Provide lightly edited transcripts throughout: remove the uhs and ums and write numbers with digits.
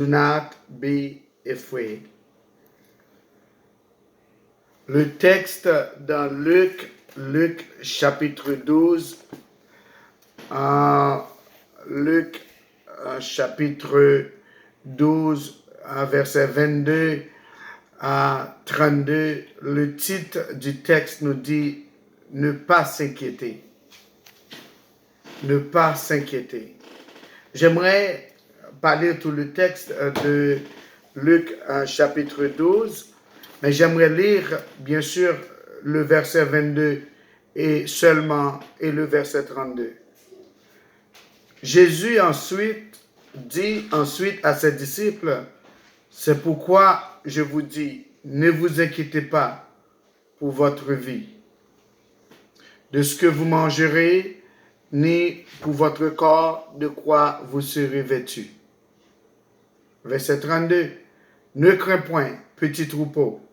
Do not be afraid. Le texte dans Luc chapitre 12, Luc chapitre 12, verset 22 à 32, le titre du texte nous dit « Ne pas s'inquiéter ». Ne pas s'inquiéter. J'aimerais parler tout le texte de Luc chapitre 12, mais j'aimerais lire bien sûr le verset 22 et le verset 32. Jésus dit ensuite à ses disciples, c'est pourquoi je vous dis, ne vous inquiétez pas pour votre vie, de ce que vous mangerez, ni pour votre corps de quoi vous serez vêtus. Verset 32. Ne crains point, petit troupeau,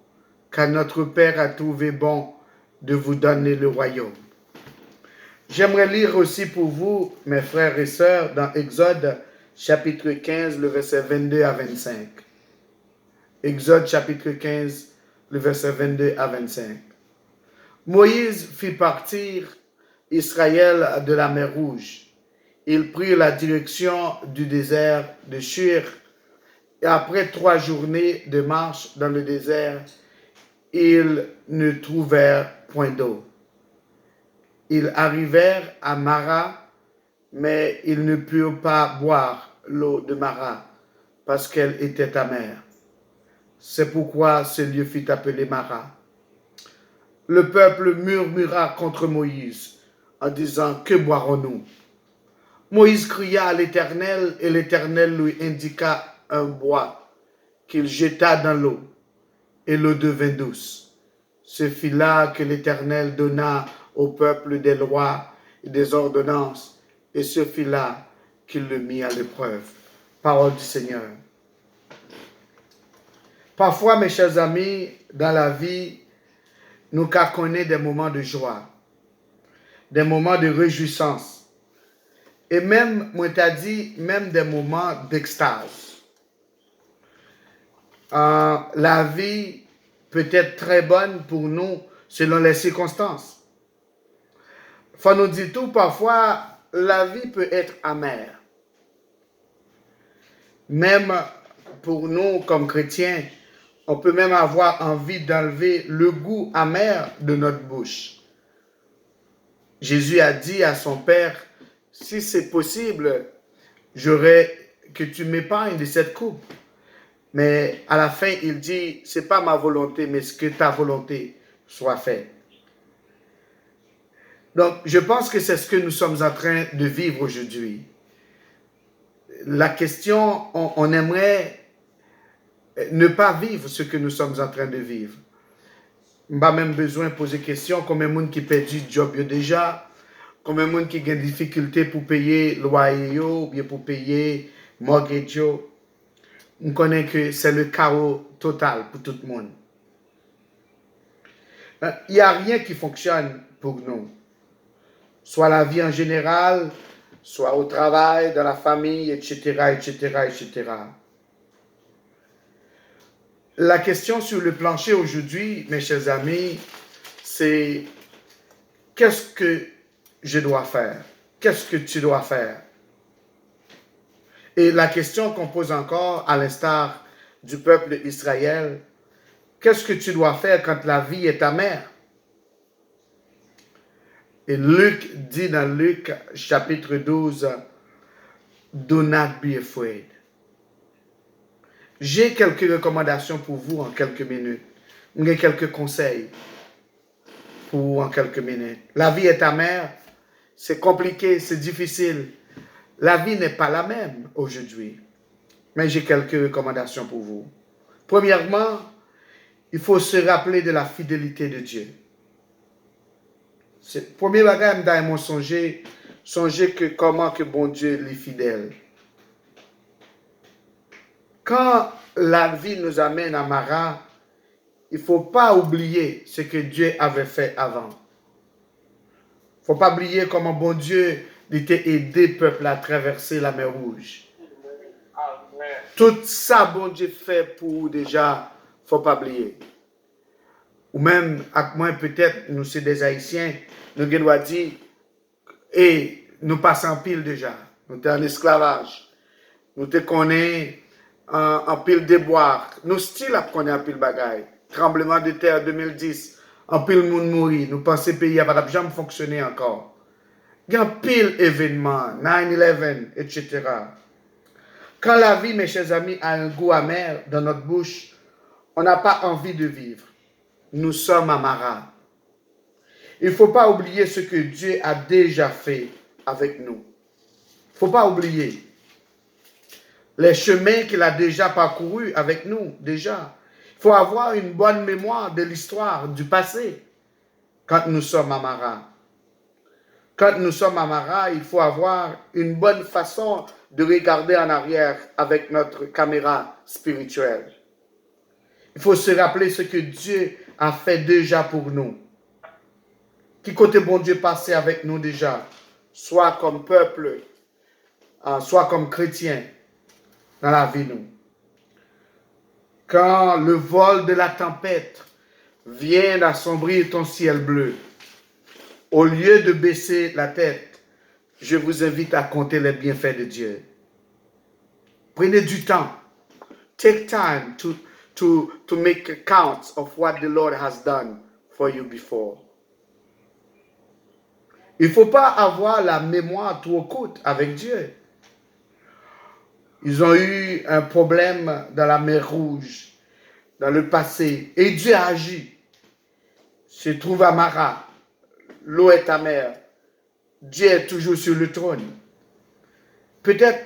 car notre Père a trouvé bon de vous donner le royaume. J'aimerais lire aussi pour vous, mes frères et sœurs, dans Exode chapitre 15, le verset 22 à 25. Exode chapitre 15, le verset 22 à 25. Moïse fit partir Israël de la mer Rouge. Il prit la direction du désert de Shur. Et après 3 journées de marche dans le désert, ils ne trouvèrent point d'eau. Ils arrivèrent à Mara, mais ils ne purent pas boire l'eau de Mara, parce qu'elle était amère. C'est pourquoi ce lieu fut appelé Mara. Le peuple murmura contre Moïse, en disant, que boirons-nous? Moïse cria à l'Éternel, et l'Éternel lui indiqua un bois qu'il jeta dans l'eau, et l'eau devint douce. Ce fut là que l'Éternel donna au peuple des lois et des ordonnances, et ce fut là qu'il le mit à l'épreuve. Parole du Seigneur. Parfois, mes chers amis, dans la vie, nous connaissons des moments de joie, des moments de réjouissance, et même, moi t'ai dit, même des moments d'extase. La vie peut être très bonne pour nous selon les circonstances. Faut nous dire tout, parfois, la vie peut être amère. Même pour nous, comme chrétiens, on peut même avoir envie d'enlever le goût amer de notre bouche. Jésus a dit à son Père, si c'est possible, j'aurais que tu m'épargnes de cette coupe. Mais à la fin, il dit, c'est pas ma volonté, mais ce que ta volonté soit fait. Donc, je pense que c'est ce que nous sommes en train de vivre aujourd'hui. La question, on aimerait ne pas vivre ce que nous sommes en train de vivre. On n'a pas même besoin de poser question, combien de monde qui perd du job déjà, combien de monde qui a des difficultés pour payer le loyer ou bien pour payer mortgage. On connaît que c'est le chaos total pour tout le monde. Il n'y a rien qui fonctionne pour nous. Soit la vie en général, soit au travail, dans la famille, etc., etc., etc. La question sur le plancher aujourd'hui, mes chers amis, c'est qu'est-ce que je dois faire? Qu'est-ce que tu dois faire? Et la question qu'on pose encore, à l'instar du peuple d'Israël, qu'est-ce que tu dois faire quand la vie est amère? Et Luc dit dans Luc chapitre 12, do not be afraid. J'ai quelques recommandations pour vous en quelques minutes. J'ai quelques conseils pour vous en quelques minutes. La vie est amère, c'est compliqué, c'est difficile. La vie n'est pas la même aujourd'hui. Mais j'ai quelques recommandations pour vous. Premièrement, il faut se rappeler de la fidélité de Dieu. C'est le premier bagage que je me songer que comment que bon Dieu est fidèle. Quand la vie nous amène à Mara, il ne faut pas oublier ce que Dieu avait fait avant. Il ne faut pas oublier comment bon Dieu était aidé le peuple à traverser la mer Rouge. Tout ça, bon Dieu fait pour vous déjà, faut pas oublier. Ou même, avec moi, peut-être, nous, c'est des Haïtiens, nous devons dire, et nous passons en pile déjà. Nous sommes en esclavage. Nous te connaissons en pile déboire. Nous style à connaître en pile bagaille. Tremblement de terre 2010, en pile monde mourir. Nous pensons que le pays n'a pas jamais fonctionné encore. Il y a un pile événement, 9/11, etc. Quand la vie, mes chers amis, a un goût amer dans notre bouche, on n'a pas envie de vivre. Nous sommes amarras. Il ne faut pas oublier ce que Dieu a déjà fait avec nous. Il ne faut pas oublier les chemins qu'il a déjà parcourus avec nous, déjà. Il faut avoir une bonne mémoire de l'histoire, du passé, quand nous sommes amarras. Quand nous sommes amarras, il faut avoir une bonne façon de regarder en arrière avec notre caméra spirituelle. Il faut se rappeler ce que Dieu a fait déjà pour nous. Qui côté bon Dieu passé avec nous déjà, soit comme peuple, soit comme chrétien, dans la vie nous. Quand le vol de la tempête vient d'assombrir ton ciel bleu, au lieu de baisser la tête, je vous invite à compter les bienfaits de Dieu. Prenez du temps. Take time to make a count of what the Lord has done for you before. Il ne faut pas avoir la mémoire trop courte avec Dieu. Ils ont eu un problème dans la mer Rouge, dans le passé, et Dieu a agi. Se trouve à Mara, l'eau est amère. Dieu est toujours sur le trône. Peut-être,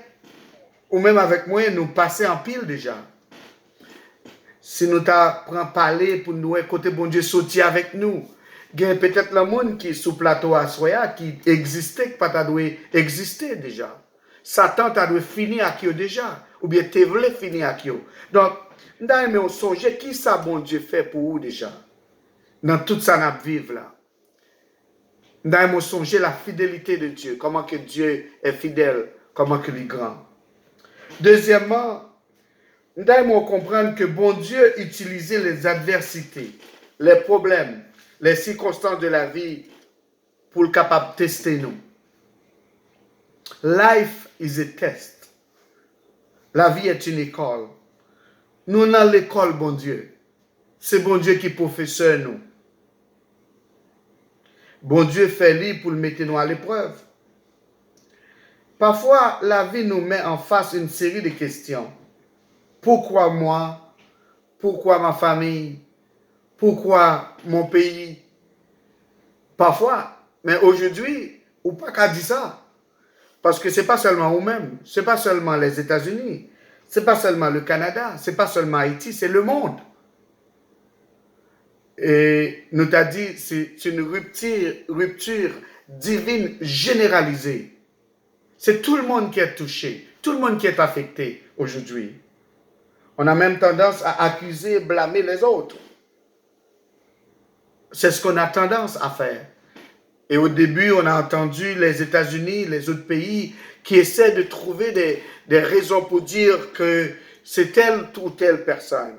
ou même avec moi, nous passer en pile déjà. Si nous t'apprenons parler pour nous écouter, bon Dieu, sortir avec nous. Il y a peut-être le monde qui est sous plateau à Soya, qui existait, qui pas doit exister déjà. Satan t'a dû finir avec eux déjà, ou bien tu voulais finir avec eux. Donc, nous avons songé qui ça bon Dieu fait pour vous déjà, dans tout ça nous vivons là. Nous avons songé la fidélité de Dieu, comment que Dieu est fidèle, comment que il est grand. Deuxièmement, nous devons comprendre que bon Dieu utilisait les adversités, les problèmes, les circonstances de la vie pour le capable de tester nous. Life is a test. La vie est une école. Nous dans l'école, bon Dieu. C'est bon Dieu qui est professeur nous. Bon Dieu fait lui pour le mettre nous à l'épreuve. Parfois, la vie nous met en face une série de questions. Pourquoi moi? Pourquoi ma famille? Pourquoi mon pays? Parfois, mais aujourd'hui, ou pas qu'à dire ça. Parce que ce n'est pas seulement nous-mêmes, ce n'est pas seulement les États-Unis, ce n'est pas seulement le Canada, ce n'est pas seulement Haïti, c'est le monde. Et nous t'a dit, c'est une rupture divine généralisée. C'est tout le monde qui est touché, tout le monde qui est affecté aujourd'hui. On a même tendance à accuser, blâmer les autres. C'est ce qu'on a tendance à faire. Et au début, on a entendu les États-Unis, les autres pays qui essaient de trouver des raisons pour dire que c'est telle ou telle personne.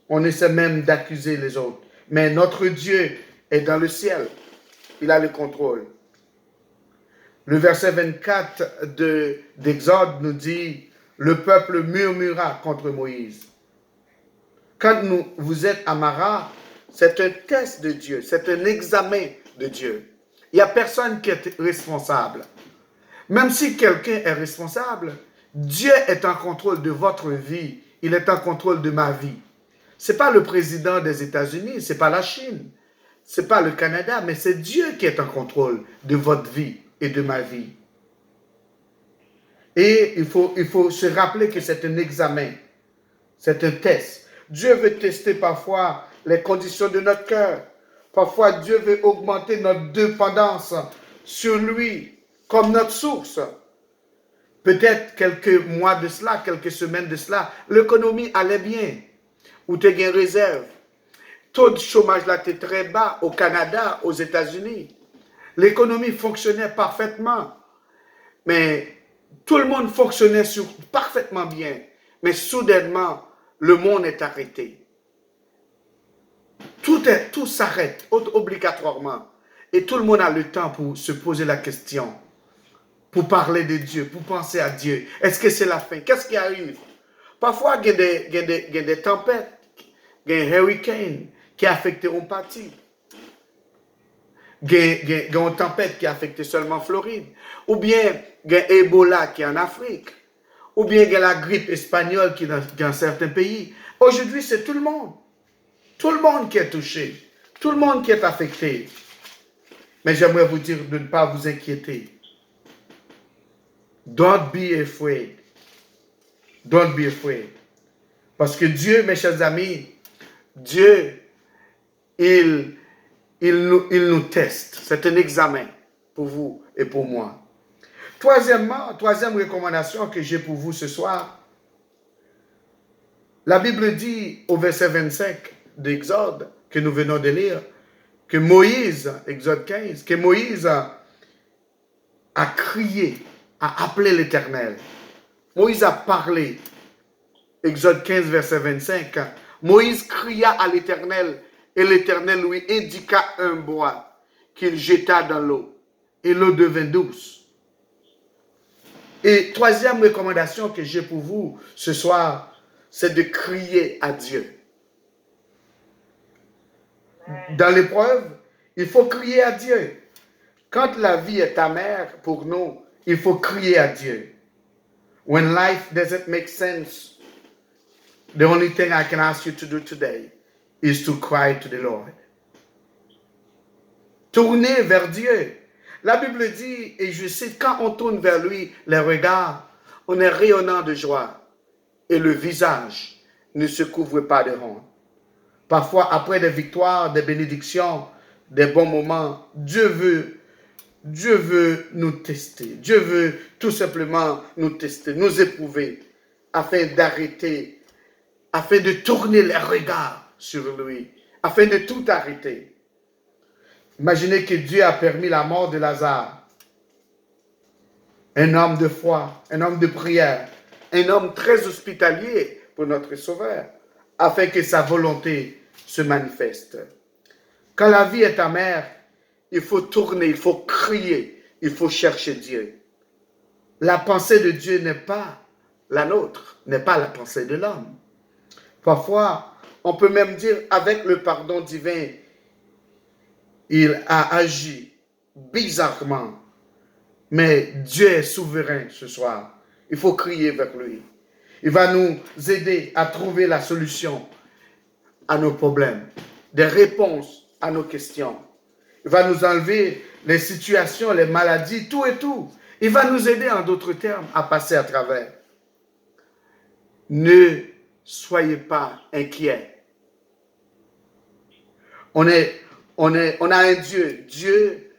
On essaie même d'accuser les autres. Mais notre Dieu est dans le ciel. Il a le contrôle. Le verset 24 d'Exode nous dit, le peuple murmura contre Moïse. Quand vous êtes à Mara, c'est un test de Dieu, c'est un examen de Dieu. Il n'y a personne qui est responsable. Même si quelqu'un est responsable, Dieu est en contrôle de votre vie. Il est en contrôle de ma vie. Ce n'est pas le président des États-Unis, ce n'est pas la Chine, ce n'est pas le Canada, mais c'est Dieu qui est en contrôle de votre vie et de ma vie. Et il faut se rappeler que c'est un examen, c'est un test. Dieu veut tester parfois les conditions de notre cœur. Parfois, Dieu veut augmenter notre dépendance sur lui comme notre source. Peut-être quelques mois de cela, quelques semaines de cela, l'économie allait bien, ou tu as une réserve. Taux de chômage là était très bas au Canada, aux États-Unis. L'économie fonctionnait parfaitement, mais tout le monde fonctionnait parfaitement bien. Mais soudainement, le monde est arrêté. Tout s'arrête obligatoirement. Et tout le monde a le temps pour se poser la question, pour parler de Dieu, pour penser à Dieu. Est-ce que c'est la fin? Qu'est-ce qui arrive? Parfois, il y a des tempêtes, il y a un hurricane qui a affecté un parti. Il y a une tempête qui a affecté seulement Floride. Ou bien, il y a Ebola qui est en Afrique. Ou bien, il y a la grippe espagnole qui est dans certains pays. Aujourd'hui, c'est tout le monde. Tout le monde qui est touché. Tout le monde qui est affecté. Mais j'aimerais vous dire de ne pas vous inquiéter. Don't be afraid. Don't be afraid. Parce que Dieu, mes chers amis, Dieu, il nous teste. C'est un examen pour vous et pour moi. Troisième recommandation que j'ai pour vous ce soir. La Bible dit au verset 25 d'Exode que nous venons de lire, que Moïse, Exode 15, que Moïse a crié, a appelé l'Éternel. Moïse a parlé. Exode 15, verset 25. Moïse cria à l'Éternel et l'Éternel lui indiqua un bois qu'il jeta dans l'eau et l'eau devint douce. Et troisième recommandation que j'ai pour vous ce soir, c'est de crier à Dieu. Dans l'épreuve, il faut crier à Dieu. Quand la vie est amère pour nous, il faut crier à Dieu. When life doesn't make sense, the only thing I can ask you to do today is to cry to the Lord. Tournez vers Dieu. La Bible dit, et je cite, quand on tourne vers lui les regards, on est rayonnant de joie et le visage ne se couvre pas de honte. Parfois, après des victoires, des bénédictions, des bons moments, Dieu veut nous tester. Dieu veut tout simplement nous tester, nous éprouver, afin d'arrêter, afin de tourner les regards sur lui, afin de tout arrêter. Imaginez que Dieu a permis la mort de Lazare. Un homme de foi, un homme de prière, un homme très hospitalier pour notre Sauveur, afin que sa volonté se manifeste. Quand la vie est amère, il faut tourner, il faut crier, il faut chercher Dieu. La pensée de Dieu n'est pas la nôtre, n'est pas la pensée de l'homme. Parfois, on peut même dire, avec le pardon divin, il a agi bizarrement. Mais Dieu est souverain ce soir. Il faut crier vers lui. Il va nous aider à trouver la solution à nos problèmes, des réponses à nos questions. Il va nous enlever les situations, les maladies, tout et tout. Il va nous aider, en d'autres termes, à passer à travers. Ne soyez pas inquiets. On a un Dieu. Dieu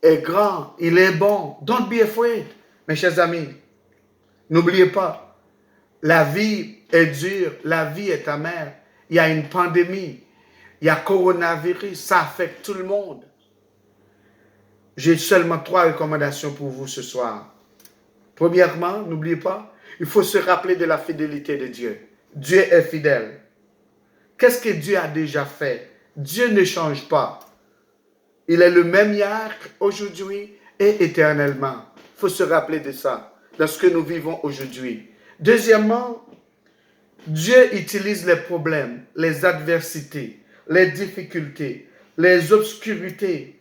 est grand, il est bon. Don't be afraid, mes chers amis. N'oubliez pas, la vie est dure, la vie est amère. Il y a une pandémie, il y a coronavirus, ça affecte tout le monde. J'ai seulement 3 recommandations pour vous ce soir. Premièrement, n'oubliez pas, il faut se rappeler de la fidélité de Dieu. Dieu est fidèle. Qu'est-ce que Dieu a déjà fait? Dieu ne change pas. Il est le même hier, aujourd'hui et éternellement. Il faut se rappeler de ça, dans ce que nous vivons aujourd'hui. Deuxièmement, Dieu utilise les problèmes, les adversités, les difficultés, les obscurités,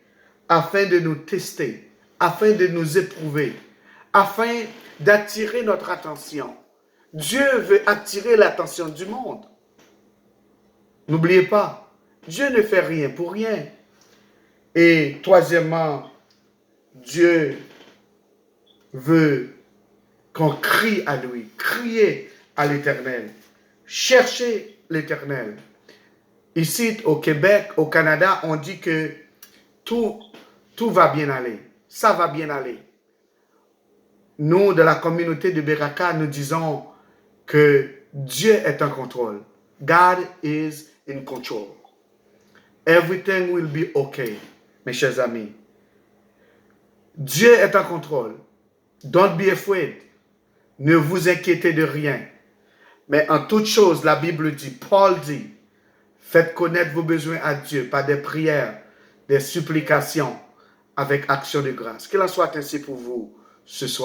afin de nous tester, afin de nous éprouver, afin d'attirer notre attention. Dieu veut attirer l'attention du monde. N'oubliez pas, Dieu ne fait rien pour rien. Et troisièmement, Dieu veut qu'on crie à lui, crier à l'Éternel, chercher l'Éternel. Ici, au Québec, au Canada, on dit que tout va bien aller, ça va bien aller. Nous, de la communauté de Beraka, nous disons que Dieu est en contrôle. God is in control. Everything will be okay, mes chers amis. Dieu est en contrôle. Don't be afraid. Ne vous inquiétez de rien. Mais en toute chose, la Bible dit, Paul dit, faites connaître vos besoins à Dieu par des prières, des supplications, avec action de grâce. Qu'il en soit ainsi pour vous ce soir.